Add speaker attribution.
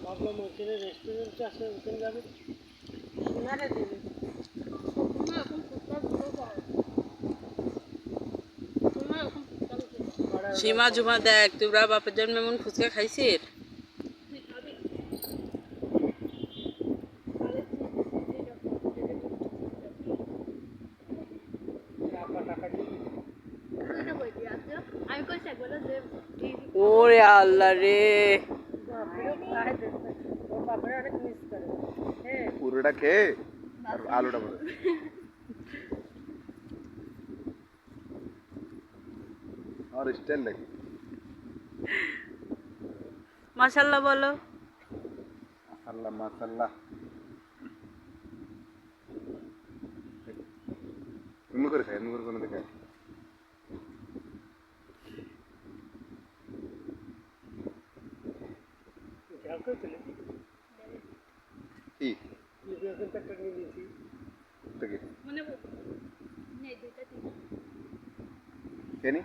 Speaker 1: ভাবলাম ওখানে রেস্টুরেন্ট আছে, ওখানে যাবে।
Speaker 2: সিঙ্গারা দিবি।
Speaker 3: তোমরা এখন ফুটবল ভালো পাও। তোমরা এখন ফুটবল খেলো।
Speaker 2: সীমা জুমা দেখ তোরা বাপের জন্ম এমন ফুচকা খাইছিস?
Speaker 3: তুই খাবি? তাহলে
Speaker 1: টাকা টাকা দিয়ে দিবি।
Speaker 3: এটা কই দিয়ে আসছো? আমি কইছি একবার যে
Speaker 2: ওরে আল্লাহ রে,
Speaker 1: বাপরে খায় দেখতে, ওর বাপরে অনেক মিস করে। হ্যাঁ
Speaker 4: পুরোটা খেয়ে আর আলুটা বলে আর স্টাইল দেখি।
Speaker 2: মাশাআল্লাহ বলো।
Speaker 4: আল্লাহ মাশাআল্লাহ। এমনি করে খায়, এমনি করে কোনো দেখায়।
Speaker 1: ঝাল করেছিলে
Speaker 4: কি
Speaker 1: ওখান থেকে নিয়ে নিয়েছি।
Speaker 4: থেকে
Speaker 3: মানে নেই দুইটা তিনটা
Speaker 4: খেয়ে নি